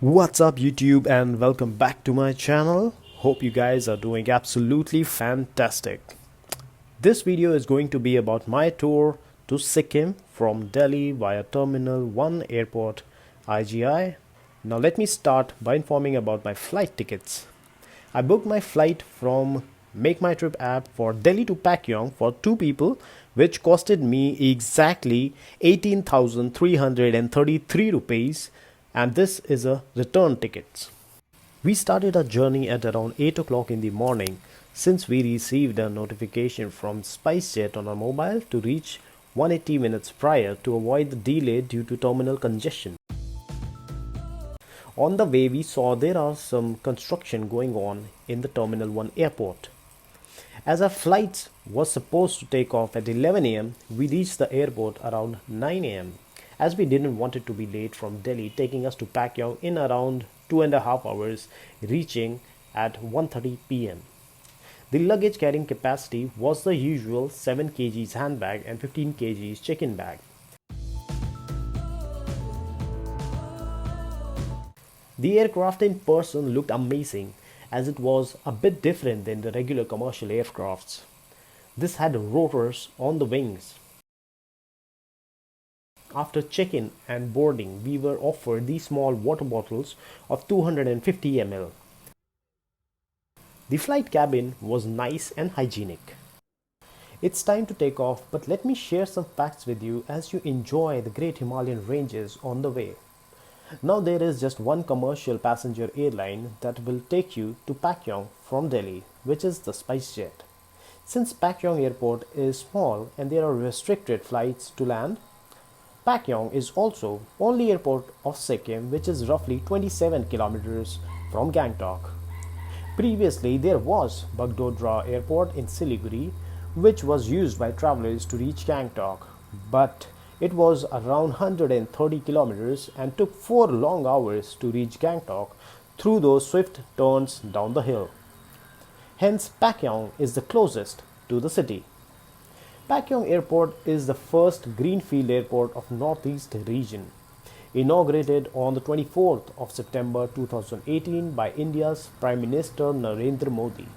What's up YouTube and welcome back to my channel. Hope you guys are doing absolutely fantastic. This video is going to be about my tour to Sikkim from Delhi via Terminal 1 Airport IGI. Now let me start by informing about my flight tickets. I booked my flight from MakeMyTrip app for Delhi to Pakyong for 2 people, which costed me exactly 18,333 rupees, and this is a return ticket. We started our journey at around 8 o'clock in the morning since we received a notification from SpiceJet on our mobile to reach 180 minutes prior to avoid the delay due to terminal congestion. On the way, we saw there are some construction going on in the Terminal 1 airport. As our flight was supposed to take off at 11 am, we reached the airport around 9 am. As we didn't want it to be late from Delhi, taking us to Pakyong in around 2.5 hours, reaching at 1:30 pm. The luggage carrying capacity was the usual 7 kgs handbag and 15 kgs check-in bag. The aircraft in person looked amazing, as it was a bit different than the regular commercial aircrafts. This had rotors on the wings. After check-in and boarding, we were offered these small water bottles of 250 ml. The flight cabin was nice and hygienic. It's time to take off, but let me share some facts with you as you enjoy the great Himalayan ranges on the way. Now there is just one commercial passenger airline that will take you to Pakyong from Delhi, which is the SpiceJet. Since Pakyong airport is small and there are restricted flights to land, Pakyong is also only airport of Sikkim, which is roughly 27 kilometers from Gangtok. Previously, there was Bagdogra airport in Siliguri, which was used by travelers to reach Gangtok, but it was around 130 kilometers and took 4 long hours to reach Gangtok through those swift turns down the hill. Hence, Pakyong is the closest to the city. Pakyong Airport is the first greenfield airport of Northeast region, inaugurated on the 24th of September 2018 by India's Prime Minister Narendra Modi.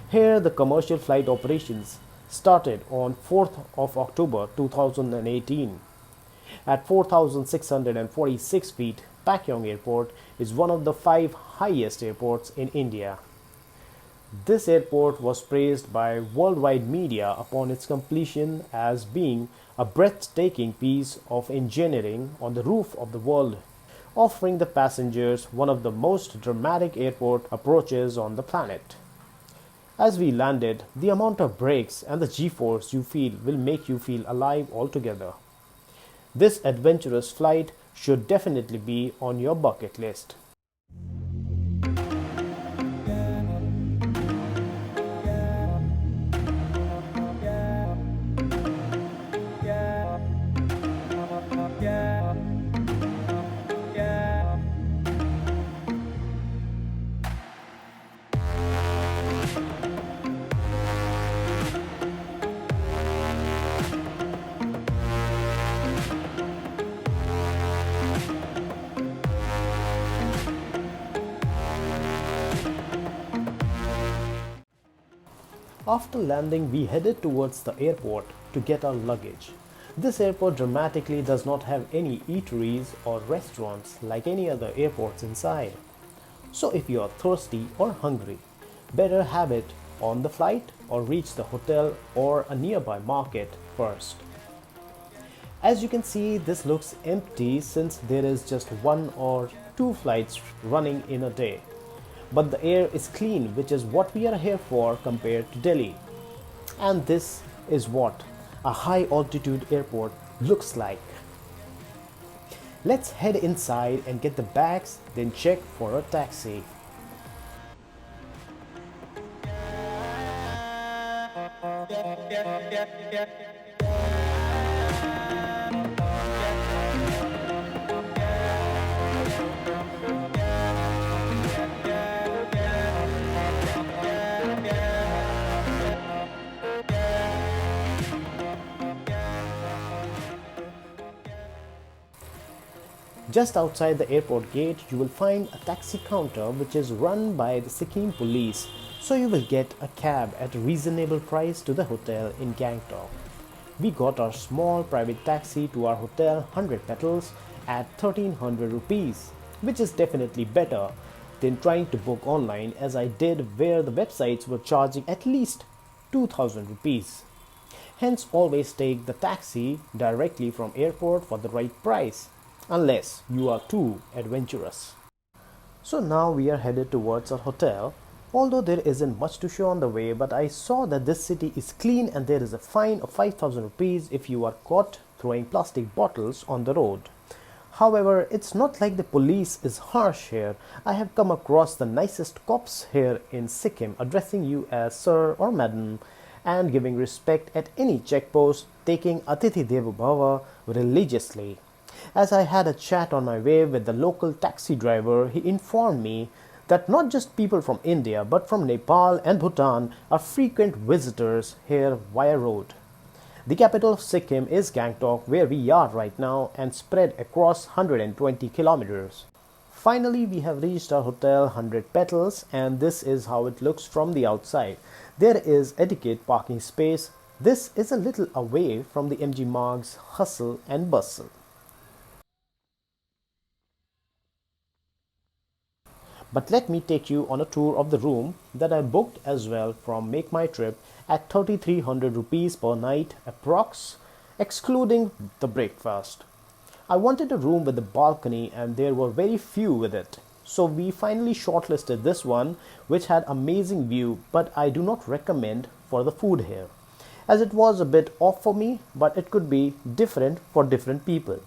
Here, the commercial flight operations started on 4th of October 2018. At 4,646 feet, Pakyong Airport is one of the 5 highest airports in India. This airport was praised by worldwide media upon its completion as being a breathtaking piece of engineering on the roof of the world, offering the passengers one of the most dramatic airport approaches on the planet. As we landed, the amount of brakes and the G-force you feel will make you feel alive altogether. This adventurous flight should definitely be on your bucket list. After landing, we headed towards the airport to get our luggage. This airport dramatically does not have any eateries or restaurants like any other airports inside. So if you are thirsty or hungry, better have it on the flight or reach the hotel or a nearby market first. As you can see, this looks empty since there is just 1 or 2 flights running in a day. But the air is clean, which is what we are here for compared to Delhi. And this is what a high altitude airport looks like. Let's head inside and get the bags, then check for a taxi. Just outside the airport gate, you will find a taxi counter which is run by the Sikkim police, so you will get a cab at a reasonable price to the hotel in Gangtok. We got our small private taxi to our hotel 100 Petals at 1300 rupees, which is definitely better than trying to book online as I did, where the websites were charging at least 2000 rupees. Hence, always take the taxi directly from airport for the right price, unless you are too adventurous. So now we are headed towards our hotel. Although there isn't much to show on the way, but I saw that this city is clean and there is a fine of 5000 rupees if you are caught throwing plastic bottles on the road. However, it's not like the police is harsh here. I have come across the nicest cops here in Sikkim, addressing you as sir or madam and giving respect at any checkpost, taking Atithi Devo Bhava religiously. As I had a chat on my way with the local taxi driver, he informed me that not just people from India but from Nepal and Bhutan are frequent visitors here via road. The capital of Sikkim is Gangtok, where we are right now, and spread across 120 kilometers. Finally, we have reached our hotel 100 Petals, and this is how it looks from the outside. There is adequate parking space. This is a little away from the MG Marg's hustle and bustle. But let me take you on a tour of the room that I booked as well from MakeMyTrip at 3300 rupees per night approx, excluding the breakfast. I wanted a room with a balcony and there were very few with it. So we finally shortlisted this one, which had amazing view, but I do not recommend for the food here, as it was a bit off for me, but it could be different for different people.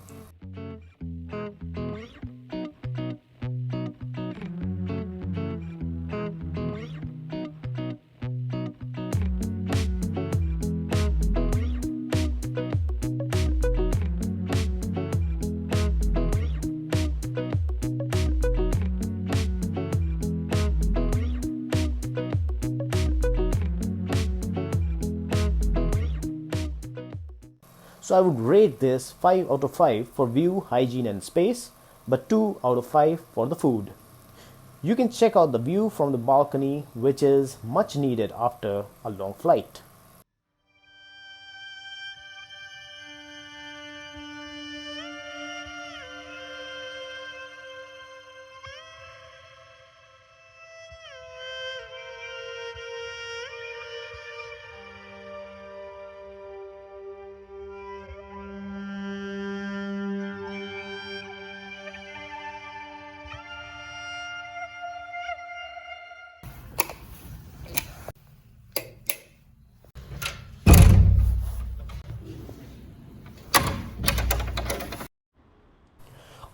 So I would rate this 5 out of 5 for view, hygiene and space, but 2 out of 5 for the food. You can check out the view from the balcony, which is much needed after a long flight.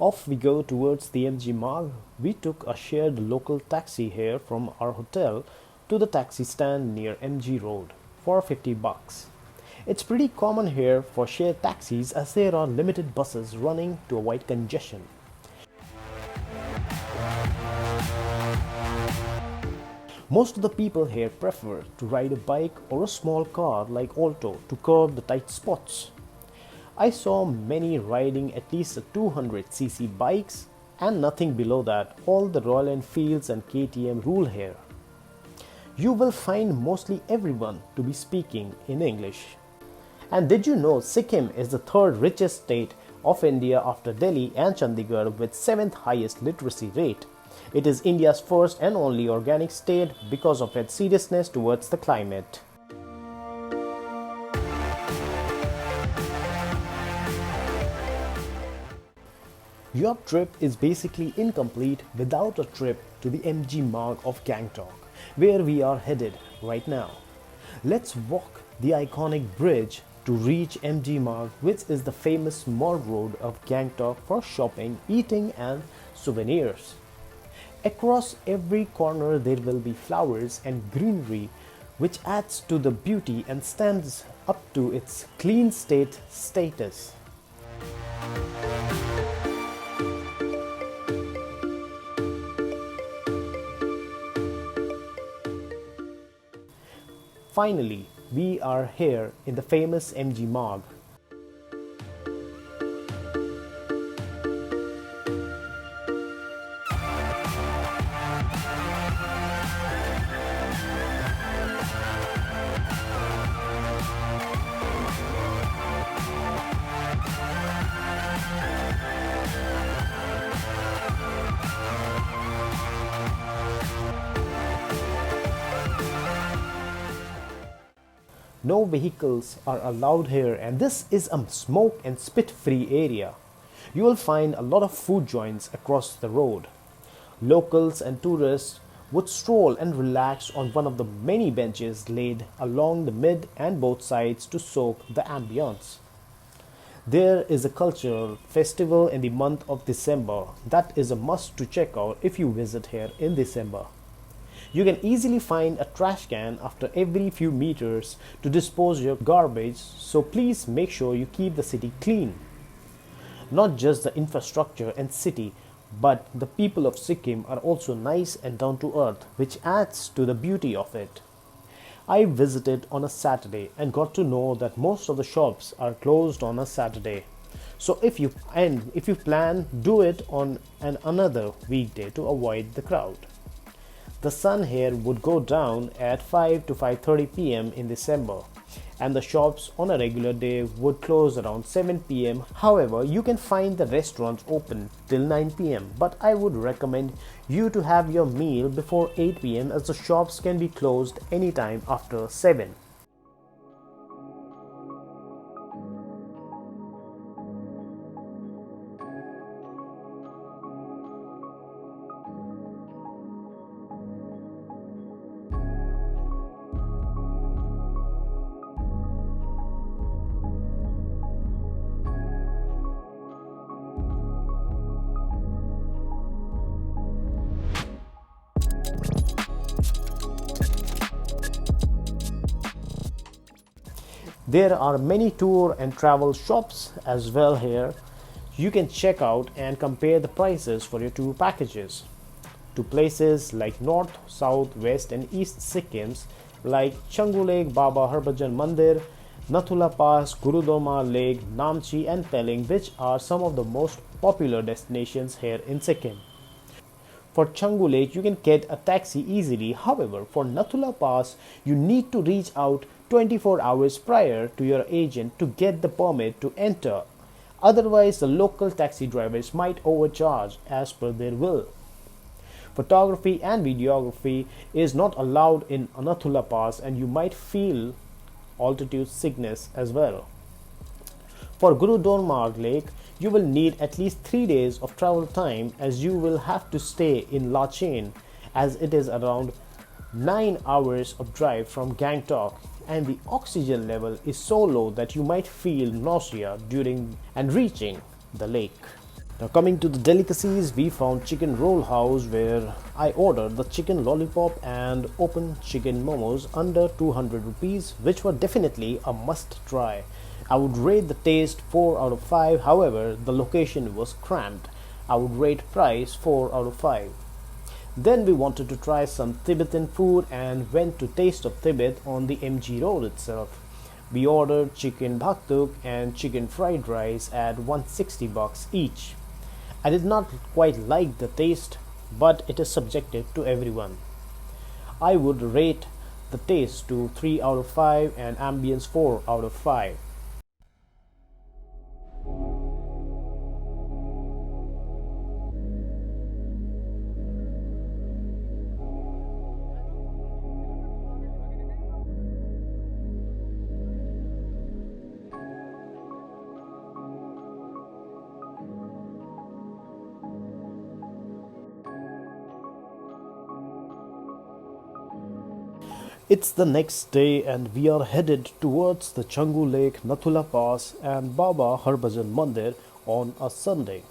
Off we go towards the MG Marg. We took a shared local taxi here from our hotel to the taxi stand near MG Road for 50 bucks. It's pretty common here for shared taxis as there are limited buses running to avoid congestion. Most of the people here prefer to ride a bike or a small car like Alto to curb the tight spots. I saw many riding at least 200cc bikes and nothing below that. All the Royal Enfields and KTM rule here. You will find mostly everyone to be speaking in English. And did you know Sikkim is the third richest state of India after Delhi and Chandigarh with 7th highest literacy rate. It is India's first and only organic state because of its seriousness towards the climate. Your trip is basically incomplete without a trip to the MG Marg of Gangtok, where we are headed right now. Let's walk the iconic bridge to reach MG Marg, which is the famous mall road of Gangtok for shopping, eating and souvenirs. Across every corner there will be flowers and greenery, which adds to the beauty and stands up to its clean state status. Finally, we are here in the famous MG Marg. No vehicles are allowed here, and this is a smoke and spit free area. You will find a lot of food joints across the road. Locals and tourists would stroll and relax on one of the many benches laid along the mid and both sides to soak the ambience. There is a cultural festival in the month of December that is a must to check out if you visit here in December. You can easily find a trash can after every few meters to dispose your garbage, so please make sure you keep the city clean. Not just the infrastructure and city, but the people of Sikkim are also nice and down to earth, which adds to the beauty of it. I visited on a Saturday and got to know that most of the shops are closed on a Saturday. So if you plan, do it on another weekday to avoid the crowd. The sun here would go down at 5 to 5:30 p.m. in December, and the shops on a regular day would close around 7 p.m. However, you can find the restaurants open till 9 p.m. But I would recommend you to have your meal before 8 p.m. as the shops can be closed anytime after 7. There are many tour and travel shops as well here. You can check out and compare the prices for your tour packages to places like North, South, West and East Sikkims like Changu Lake, Baba Harbhajan Mandir, Nathula Pass, Gurudoma Lake, Namchi and Pelling, which are some of the most popular destinations here in Sikkim. For Changu Lake, you can get a taxi easily. However, for Nathula Pass, you need to reach out 24 hours prior to your agent to get the permit to enter. Otherwise, the local taxi drivers might overcharge as per their will. Photography and videography is not allowed in Nathula Pass, and you might feel altitude sickness as well. For Guru Dormar Lake, you will need at least 3 days of travel time, as you will have to stay in Lachain, as it is around 9 hours of drive from Gangtok, and the oxygen level is so low that you might feel nausea during and reaching the lake. Now coming to the delicacies, we found chicken roll house where I ordered the chicken lollipop and open chicken momos under 200 rupees, which were definitely a must try. I would rate the taste 4 out of 5. However, the location was cramped. I would rate price 4 out of 5. Then we wanted to try some Tibetan food and went to Taste of Tibet on the MG Road itself. We ordered chicken bhaktuk and chicken fried rice at 160 bucks each. I did not quite like the taste, but it is subjective to everyone. I would rate the taste to 3 out of 5 and ambience 4 out of 5. It's the next day and we are headed towards the Changu Lake, Nathula Pass and Baba Harbhajan Mandir on a Sunday.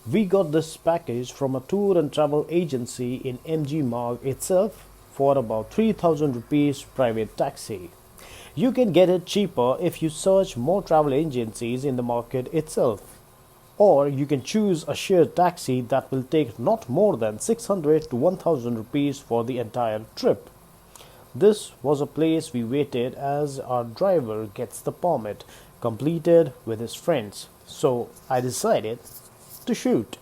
We got this package from a tour and travel agency in MG Marg itself for about 3000 rupees private taxi. You can get it cheaper if you search more travel agencies in the market itself. Or you can choose a shared taxi that will take not more than 600 to 1000 rupees for the entire trip. This was a place we waited as our driver gets the permit completed with his friends, so I decided to shoot.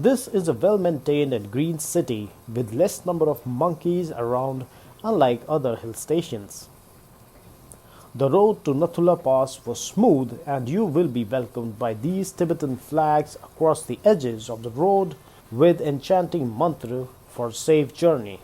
This is a well-maintained and green city with less number of monkeys around, unlike other hill stations. The road to Nathula Pass was smooth, and you will be welcomed by these Tibetan flags across the edges of the road with enchanting mantra for safe journey.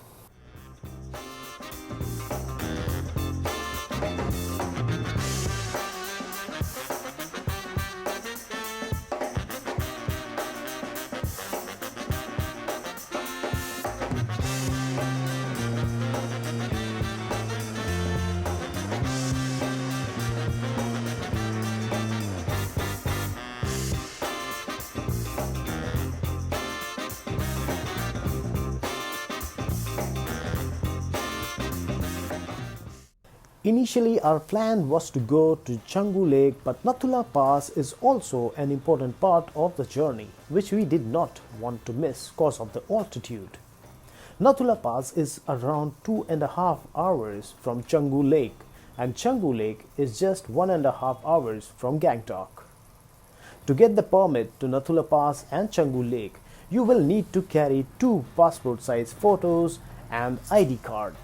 Initially, our plan was to go to Changu Lake, but Nathula Pass is also an important part of the journey, which we did not want to miss because of the altitude. Nathula Pass is around 2.5 hours from Changu Lake, and Changu Lake is just 1.5 hours from Gangtok. To get the permit to Nathula Pass and Changu Lake, you will need to carry 2 passport-size photos and ID card.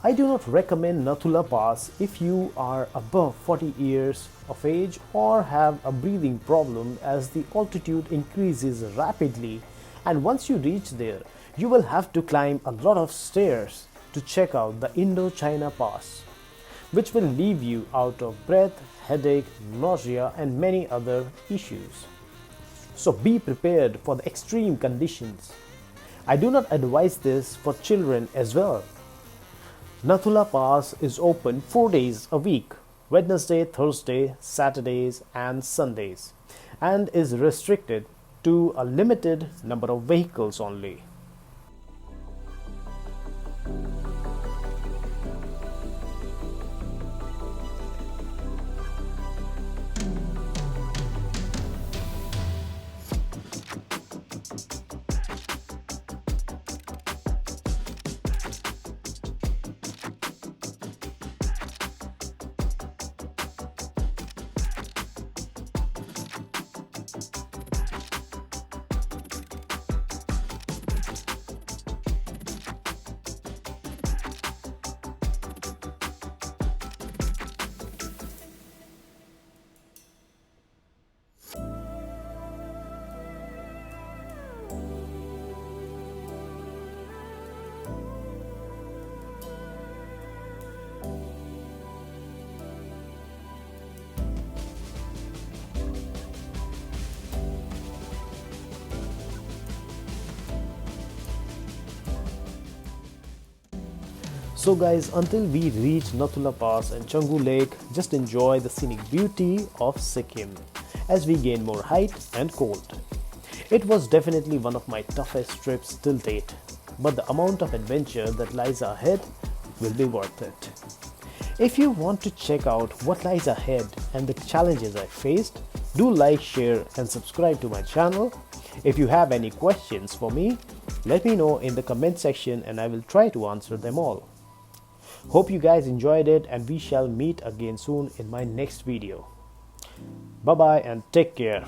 I do not recommend Nathula Pass if you are above 40 years of age or have a breathing problem, as the altitude increases rapidly, and once you reach there, you will have to climb a lot of stairs to check out the Indo-China Pass, which will leave you out of breath, headache, nausea and many other issues. So be prepared for the extreme conditions. I do not advise this for children as well. Nathula Pass is open 4 days a week, Wednesday, Thursday, Saturdays and Sundays, and is restricted to a limited number of vehicles only. So guys, until we reach Nathula Pass and Changu Lake, just enjoy the scenic beauty of Sikkim as we gain more height and cold. It was definitely one of my toughest trips till date, but the amount of adventure that lies ahead will be worth it. If you want to check out what lies ahead and the challenges I faced, do like, share and subscribe to my channel. If you have any questions for me, let me know in the comment section and I will try to answer them all. Hope you guys enjoyed it, and we shall meet again soon in my next video. Bye bye and take care.